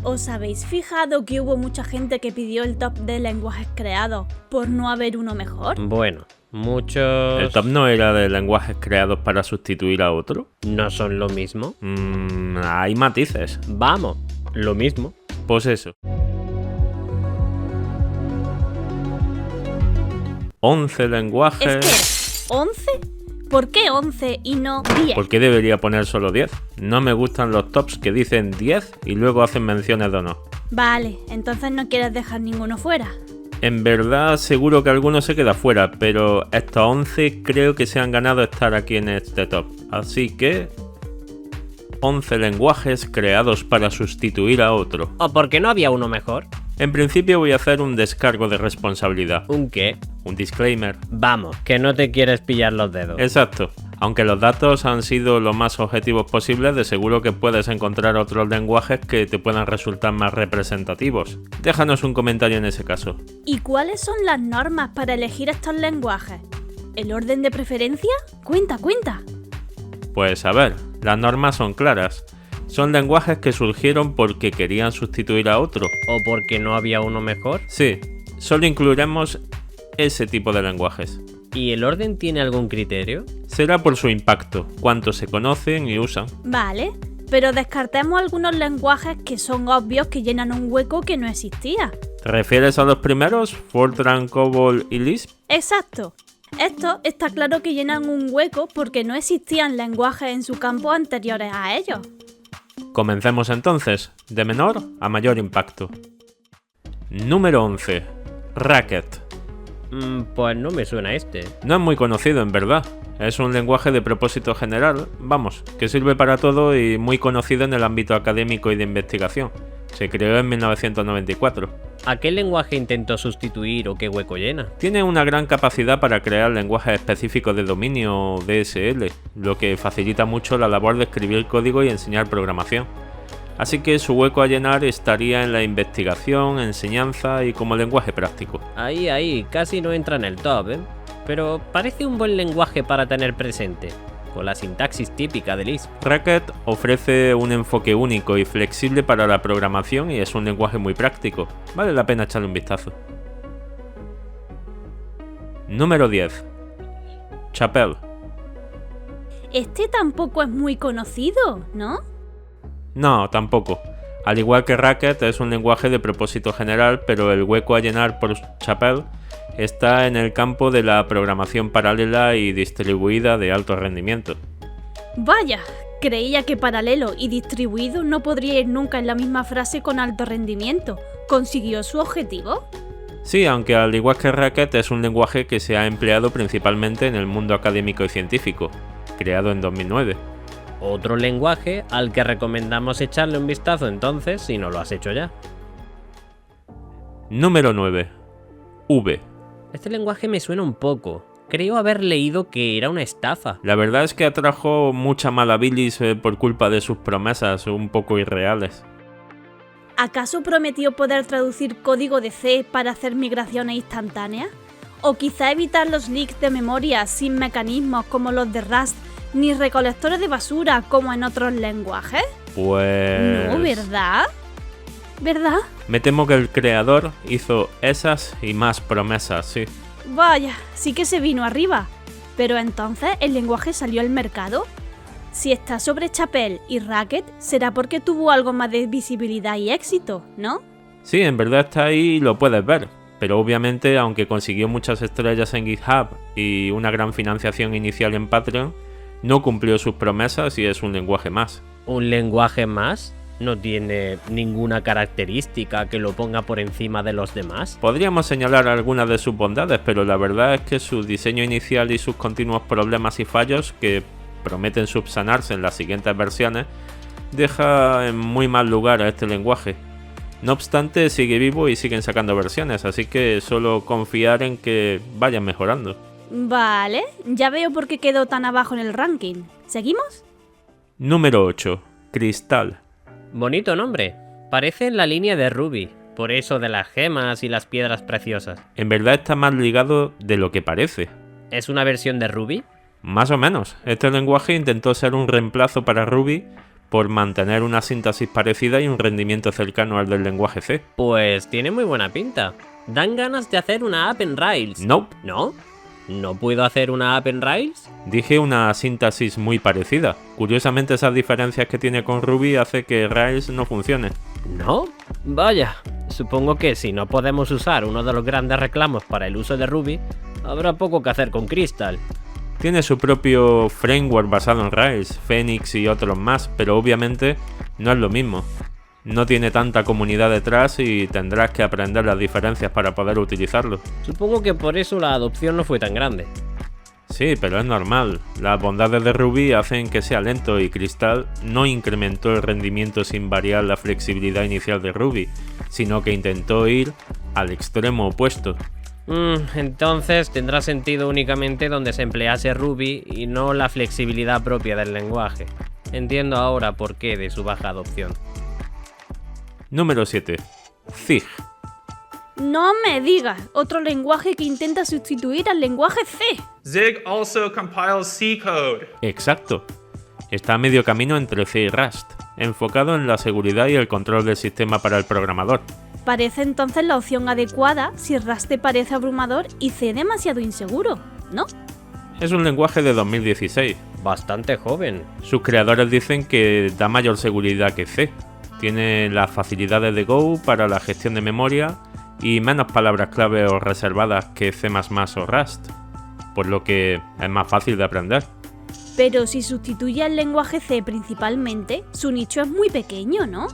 ¿Os habéis fijado que hubo mucha gente que pidió el top de lenguajes creados por no haber uno mejor? Bueno, muchos... ¿El top no era de lenguajes creados para sustituir a otro? ¿No son lo mismo? Hay matices. Vamos, lo mismo. Pues eso. 11 lenguajes... Espera, ¿11? ¿Por qué 11 y no 10? ¿Por qué debería poner solo 10? No me gustan los tops que dicen 10 y luego hacen menciones de no. Vale, entonces no quieres dejar ninguno fuera. En verdad seguro que alguno se queda fuera, pero estos 11 creo que se han ganado estar aquí en este top. Así que... 11 lenguajes creados para sustituir a otro. ¿O porque no había uno mejor? En principio voy a hacer un descargo de responsabilidad. ¿Un qué? Un disclaimer. Vamos, que no te quieres pillar los dedos. Exacto. Aunque los datos han sido lo más objetivos posibles, de seguro que puedes encontrar otros lenguajes que te puedan resultar más representativos. Déjanos un comentario en ese caso. ¿Y cuáles son las normas para elegir estos lenguajes? ¿El orden de preferencia? Cuenta. Pues a ver, las normas son claras. Son lenguajes que surgieron porque querían sustituir a otro. ¿O porque no había uno mejor? Sí, solo incluiremos ese tipo de lenguajes. ¿Y el orden tiene algún criterio? Será por su impacto, cuánto se conocen y usan. Vale, pero descartemos algunos lenguajes que son obvios que llenan un hueco que no existía. ¿Te refieres a los primeros? Fortran, COBOL y Lisp. Exacto. Estos está claro que llenan un hueco porque no existían lenguajes en su campo anteriores a ellos. Comencemos entonces, de menor a mayor impacto. Número 11. Racket. Pues no me suena este. No es muy conocido en verdad. Es un lenguaje de propósito general, vamos, que sirve para todo y muy conocido en el ámbito académico y de investigación. Se creó en 1994. ¿A qué lenguaje intentó sustituir o qué hueco llena? Tiene una gran capacidad para crear lenguajes específicos de dominio o DSL, lo que facilita mucho la labor de escribir código y enseñar programación. Así que su hueco a llenar estaría en la investigación, enseñanza y como lenguaje práctico. Ahí, casi no entra en el top, ¿eh? Pero parece un buen lenguaje para tener presente, con la sintaxis típica de Lisp. Racket ofrece un enfoque único y flexible para la programación y es un lenguaje muy práctico. Vale la pena echarle un vistazo. Número 10. Chapel. Este tampoco es muy conocido, ¿no? No, tampoco. Al igual que Racket es un lenguaje de propósito general, pero el hueco a llenar por Chapel está en el campo de la programación paralela y distribuida de alto rendimiento. Vaya, creía que paralelo y distribuido no podría ir nunca en la misma frase con alto rendimiento. ¿Consiguió su objetivo? Sí, aunque al igual que Racket es un lenguaje que se ha empleado principalmente en el mundo académico y científico, creado en 2009. Otro lenguaje al que recomendamos echarle un vistazo entonces si no lo has hecho ya. Número 9. V. Este lenguaje me suena un poco. Creo haber leído que era una estafa. La verdad es que atrajo mucha mala bilis por culpa de sus promesas un poco irreales. ¿Acaso prometió poder traducir código de C para hacer migraciones instantáneas? ¿O quizá evitar los leaks de memoria sin mecanismos como los de Rust, ni recolectores de basura como en otros lenguajes? Pues... No, ¿verdad? ¿Verdad? Me temo que el creador hizo esas y más promesas, sí. Vaya, sí que se vino arriba. Pero entonces, ¿el lenguaje salió al mercado? Si está sobre Chapel y Racket, será porque tuvo algo más de visibilidad y éxito, ¿no? Sí, en verdad está ahí y lo puedes ver. Pero obviamente, aunque consiguió muchas estrellas en GitHub y una gran financiación inicial en Patreon, no cumplió sus promesas y es un lenguaje más. ¿Un lenguaje más? ¿No tiene ninguna característica que lo ponga por encima de los demás? Podríamos señalar algunas de sus bondades, pero la verdad es que su diseño inicial y sus continuos problemas y fallos, que prometen subsanarse en las siguientes versiones, deja en muy mal lugar a este lenguaje. No obstante, sigue vivo y siguen sacando versiones, así que solo confiar en que vayan mejorando. Vale, ya veo por qué quedó tan abajo en el ranking. ¿Seguimos? Número 8. Crystal. Bonito nombre. Parece en la línea de Ruby, por eso de las gemas y las piedras preciosas. En verdad está más ligado de lo que parece. ¿Es una versión de Ruby? Más o menos. Este lenguaje intentó ser un reemplazo para Ruby, por mantener una síntesis parecida y un rendimiento cercano al del lenguaje C. Pues tiene muy buena pinta. Dan ganas de hacer una app en Rails. Nope. ¿No? ¿No puedo hacer una app en Rails? Dije una síntesis muy parecida. Curiosamente, esas diferencias que tiene con Ruby hace que Rails no funcione. ¿No? Vaya, supongo que si no podemos usar uno de los grandes reclamos para el uso de Ruby, habrá poco que hacer con Crystal. Tiene su propio framework basado en Rails, Phoenix y otros más, pero obviamente no es lo mismo. No tiene tanta comunidad detrás y tendrás que aprender las diferencias para poder utilizarlo. Supongo que por eso la adopción no fue tan grande. Sí, pero es normal. Las bondades de Ruby hacen que sea lento y Crystal no incrementó el rendimiento sin variar la flexibilidad inicial de Ruby, sino que intentó ir al extremo opuesto. Entonces tendrá sentido únicamente donde se emplease Ruby y no la flexibilidad propia del lenguaje. Entiendo ahora por qué de su baja adopción. Número 7. Zig. No me digas, otro lenguaje que intenta sustituir al lenguaje C. Zig also compiles C code. Exacto. Está a medio camino entre C y Rust, enfocado en la seguridad y el control del sistema para el programador. Parece entonces la opción adecuada si Rust te parece abrumador y C demasiado inseguro, ¿no? Es un lenguaje de 2016. Bastante joven. Sus creadores dicen que da mayor seguridad que C. Tiene las facilidades de Go para la gestión de memoria y menos palabras clave o reservadas que C++ o Rust, por lo que es más fácil de aprender. Pero si sustituye al lenguaje C principalmente, su nicho es muy pequeño, ¿no?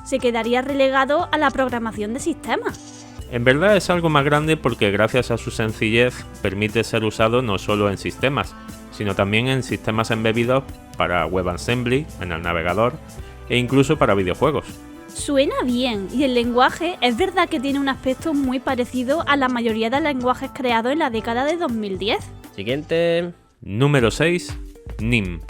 Se quedaría relegado a la programación de sistemas. En verdad es algo más grande porque gracias a su sencillez permite ser usado no solo en sistemas, sino también en sistemas embebidos para WebAssembly, en el navegador, e incluso para videojuegos. Suena bien, y el lenguaje es verdad que tiene un aspecto muy parecido a la mayoría de lenguajes creados en la década de 2010. Siguiente. Número 6. NIM.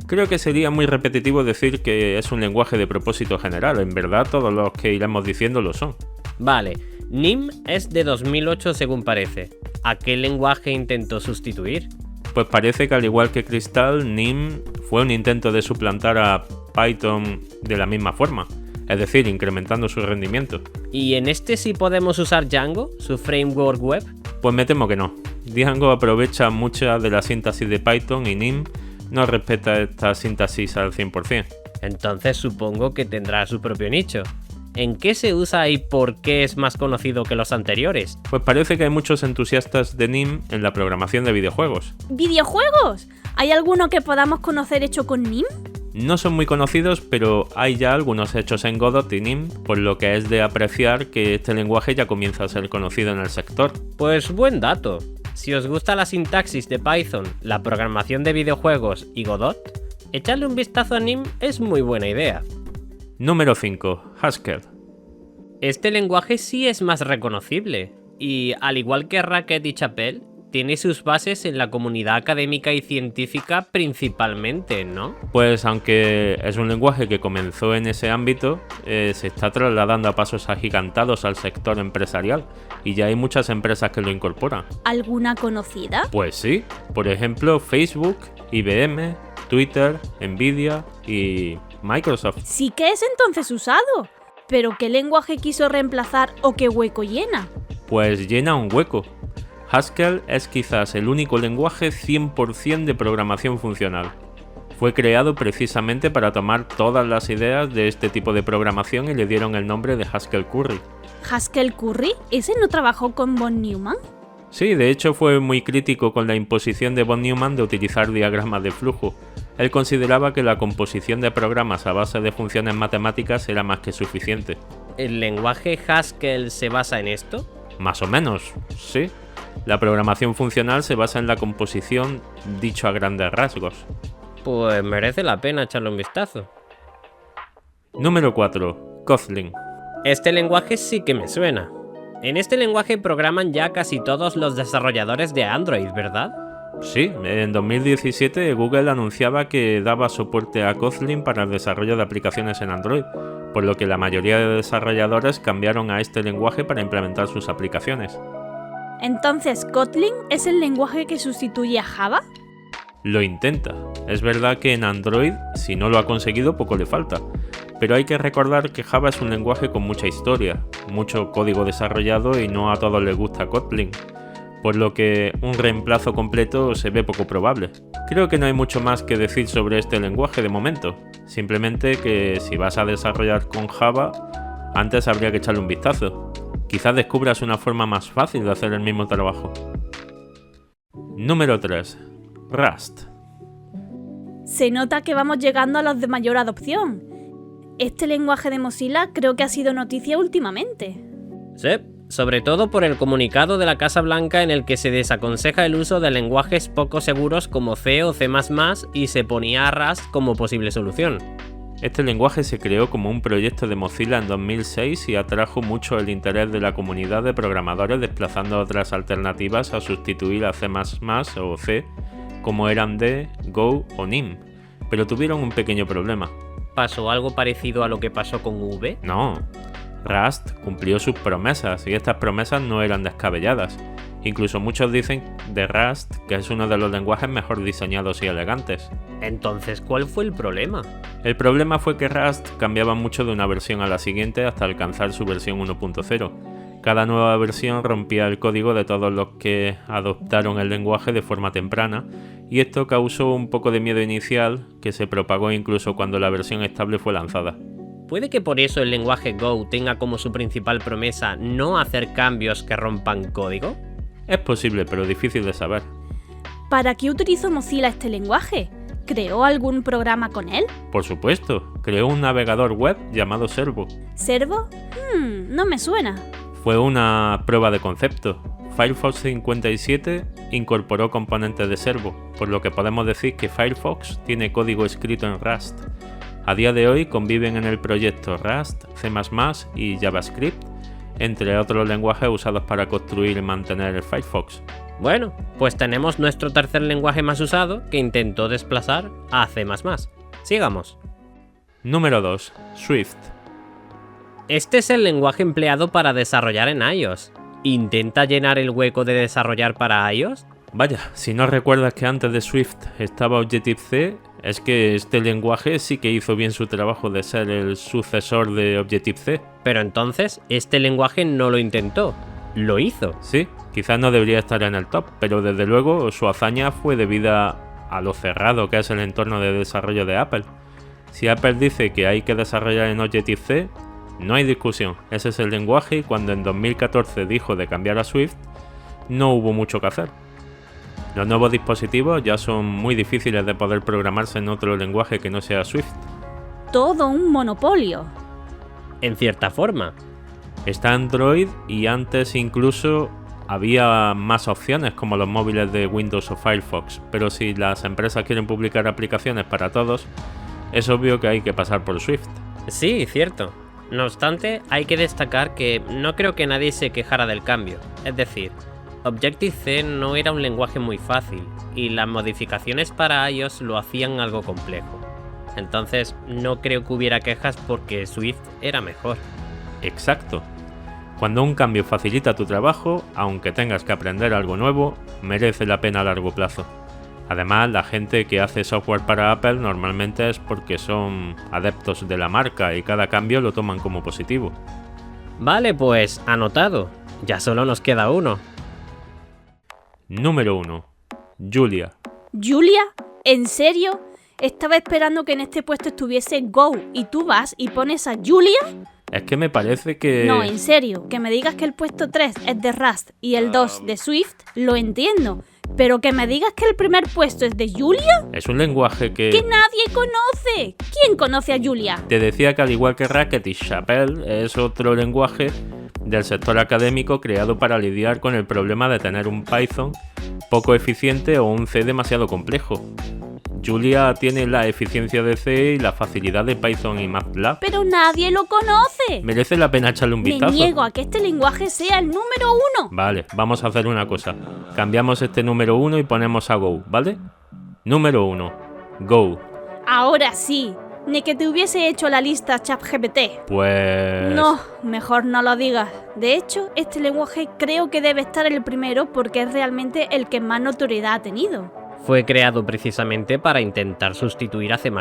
Creo que sería muy repetitivo decir que es un lenguaje de propósito general, en verdad todos los que iremos diciendo lo son. Vale, NIM es de 2008 según parece. ¿A qué lenguaje intentó sustituir? Pues parece que al igual que Crystal, NIM fue un intento de suplantar a Python de la misma forma, es decir, incrementando su rendimiento. ¿Y en este sí podemos usar Django, su framework web? Pues me temo que no. Django aprovecha mucha de la síntesis de Python y NIM no respeta esta síntesis al 100%. Entonces supongo que tendrá su propio nicho. ¿En qué se usa y por qué es más conocido que los anteriores? Pues parece que hay muchos entusiastas de NIM en la programación de videojuegos. ¿Videojuegos? ¿Hay alguno que podamos conocer hecho con NIM? No son muy conocidos, pero hay ya algunos hechos en Godot y NIM, por lo que es de apreciar que este lenguaje ya comienza a ser conocido en el sector. Pues buen dato. Si os gusta la sintaxis de Python, la programación de videojuegos y Godot, echarle un vistazo a NIM es muy buena idea. Número 5. Haskell. Este lenguaje sí es más reconocible, y al igual que Racket y Chapel, tiene sus bases en la comunidad académica y científica principalmente, ¿no? Pues aunque es un lenguaje que comenzó en ese ámbito, se está trasladando a pasos agigantados al sector empresarial, y ya hay muchas empresas que lo incorporan. ¿Alguna conocida? Pues sí, por ejemplo Facebook, IBM, Twitter, Nvidia y Microsoft. Sí que es entonces usado. ¿Pero qué lenguaje quiso reemplazar o qué hueco llena? Pues llena un hueco. Haskell es quizás el único lenguaje 100% de programación funcional. Fue creado precisamente para tomar todas las ideas de este tipo de programación y le dieron el nombre de Haskell Curry. ¿Haskell Curry? ¿Ese no trabajó con von Neumann? Sí, de hecho fue muy crítico con la imposición de von Neumann de utilizar diagramas de flujo. Él consideraba que la composición de programas a base de funciones matemáticas era más que suficiente. ¿El lenguaje Haskell se basa en esto? Más o menos, sí. La programación funcional se basa en la composición, dicho a grandes rasgos. Pues merece la pena echarle un vistazo. Número 4. Kotlin. Este lenguaje sí que me suena. En este lenguaje programan ya casi todos los desarrolladores de Android, ¿verdad? Sí, en 2017 Google anunciaba que daba soporte a Kotlin para el desarrollo de aplicaciones en Android, por lo que la mayoría de desarrolladores cambiaron a este lenguaje para implementar sus aplicaciones. Entonces, ¿Kotlin es el lenguaje que sustituye a Java? Lo intenta. Es verdad que en Android, si no lo ha conseguido, poco le falta. Pero hay que recordar que Java es un lenguaje con mucha historia, mucho código desarrollado y no a todos les gusta Kotlin, por lo que un reemplazo completo se ve poco probable. Creo que no hay mucho más que decir sobre este lenguaje de momento, simplemente que si vas a desarrollar con Java, antes habría que echarle un vistazo. Quizás descubras una forma más fácil de hacer el mismo trabajo. Número 3. Rust. Se nota que vamos llegando a los de mayor adopción. Este lenguaje de Mozilla creo que ha sido noticia últimamente. Sí, sobre todo por el comunicado de la Casa Blanca en el que se desaconseja el uso de lenguajes poco seguros como C o C++ y se ponía a Rust como posible solución. Este lenguaje se creó como un proyecto de Mozilla en 2006 y atrajo mucho el interés de la comunidad de programadores, desplazando otras alternativas a sustituir a C++ o C, como eran D, Go o NIM, pero tuvieron un pequeño problema. ¿Pasó algo parecido a lo que pasó con V? No, Rust cumplió sus promesas y estas promesas no eran descabelladas. Incluso muchos dicen de Rust que es uno de los lenguajes mejor diseñados y elegantes. Entonces, ¿cuál fue el problema? El problema fue que Rust cambiaba mucho de una versión a la siguiente hasta alcanzar su versión 1.0. Cada nueva versión rompía el código de todos los que adoptaron el lenguaje de forma temprana, y esto causó un poco de miedo inicial que se propagó incluso cuando la versión estable fue lanzada. ¿Puede que por eso el lenguaje Go tenga como su principal promesa no hacer cambios que rompan código? Es posible, pero difícil de saber. ¿Para qué utilizó Mozilla este lenguaje? ¿Creó algún programa con él? Por supuesto, creó un navegador web llamado Servo. ¿Servo? No me suena. Fue una prueba de concepto. Firefox 57 incorporó componentes de Servo, por lo que podemos decir que Firefox tiene código escrito en Rust. A día de hoy conviven en el proyecto Rust, C++ y JavaScript, entre otros lenguajes usados para construir y mantener el Firefox. Bueno, pues tenemos nuestro tercer lenguaje más usado que intentó desplazar a C++. Sigamos. Número 2. Swift. Este es el lenguaje empleado para desarrollar en iOS. ¿Intenta llenar el hueco de desarrollar para iOS? Vaya, si no recuerdas que antes de Swift estaba Objective-C, es que este lenguaje sí que hizo bien su trabajo de ser el sucesor de Objective-C. Pero entonces, este lenguaje no lo intentó, lo hizo. Sí, quizás no debería estar en el top, pero desde luego su hazaña fue debida a lo cerrado que es el entorno de desarrollo de Apple. Si Apple dice que hay que desarrollar en Objective-C, no hay discusión, ese es el lenguaje y cuando en 2014 dijo de cambiar a Swift, no hubo mucho que hacer. Los nuevos dispositivos ya son muy difíciles de poder programarse en otro lenguaje que no sea Swift. Todo un monopolio. En cierta forma. Está Android y antes incluso había más opciones como los móviles de Windows o Firefox, pero si las empresas quieren publicar aplicaciones para todos, es obvio que hay que pasar por Swift. Sí, cierto. No obstante, hay que destacar que no creo que nadie se quejara del cambio. Es decir, Objective-C no era un lenguaje muy fácil y las modificaciones para iOS lo hacían algo complejo. Entonces, no creo que hubiera quejas porque Swift era mejor. Exacto. Cuando un cambio facilita tu trabajo, aunque tengas que aprender algo nuevo, merece la pena a largo plazo. Además, la gente que hace software para Apple normalmente es porque son adeptos de la marca y cada cambio lo toman como positivo. Vale, pues anotado. Ya solo nos queda uno. Número 1. Julia. ¿Julia? ¿En serio? Estaba esperando que en este puesto estuviese Go y tú vas y pones a Julia. Es que me parece que... No, en serio, que me digas que el puesto 3 es de Rust y el 2 de Swift, lo entiendo. Pero que me digas que el primer puesto es de Julia, Es un lenguaje que nadie conoce. ¿Quién conoce a Julia? Te decía que al igual que Racket y Chapelle, es otro lenguaje del sector académico creado para lidiar con el problema de tener un Python poco eficiente o un C demasiado complejo. Julia tiene la eficiencia de C y la facilidad de Python y MATLAB. Pero nadie lo conoce. ¿Merece la pena echarle un Me vistazo? niego a que este lenguaje sea el número 1. Vale, vamos a hacer una cosa. Cambiamos este número 1 y ponemos a Go, ¿vale? Número 1. Go. Ahora sí. Ni que te hubiese hecho la lista ChatGPT. Pues... No, mejor no lo digas. De hecho, este lenguaje creo que debe estar el primero porque es realmente el que más notoriedad ha tenido. Fue creado precisamente para intentar sustituir a C++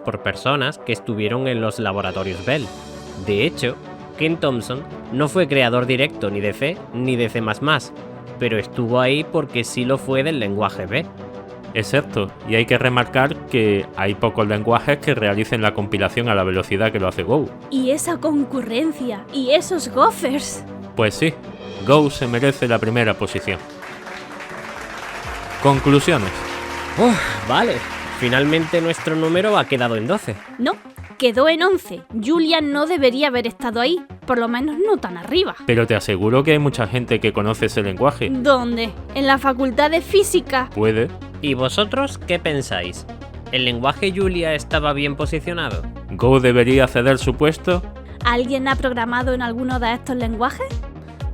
por personas que estuvieron en los laboratorios Bell. De hecho, Ken Thompson no fue creador directo ni de C ni de C++, pero estuvo ahí porque sí lo fue del lenguaje B. Exacto, y hay que remarcar que hay pocos lenguajes que realicen la compilación a la velocidad que lo hace Go. Y esa concurrencia, y esos gophers. Pues sí, Go se merece la primera posición. Conclusiones. Vale, finalmente nuestro número ha quedado en 12. No, quedó en 11. Julia no debería haber estado ahí, por lo menos no tan arriba. Pero te aseguro que hay mucha gente que conoce ese lenguaje. ¿Dónde? ¿En la facultad de física? Puede. ¿Y vosotros qué pensáis? ¿El lenguaje Julia estaba bien posicionado? ¿Go debería ceder su puesto? ¿Alguien ha programado en alguno de estos lenguajes?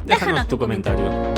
Déjanos tu comentario.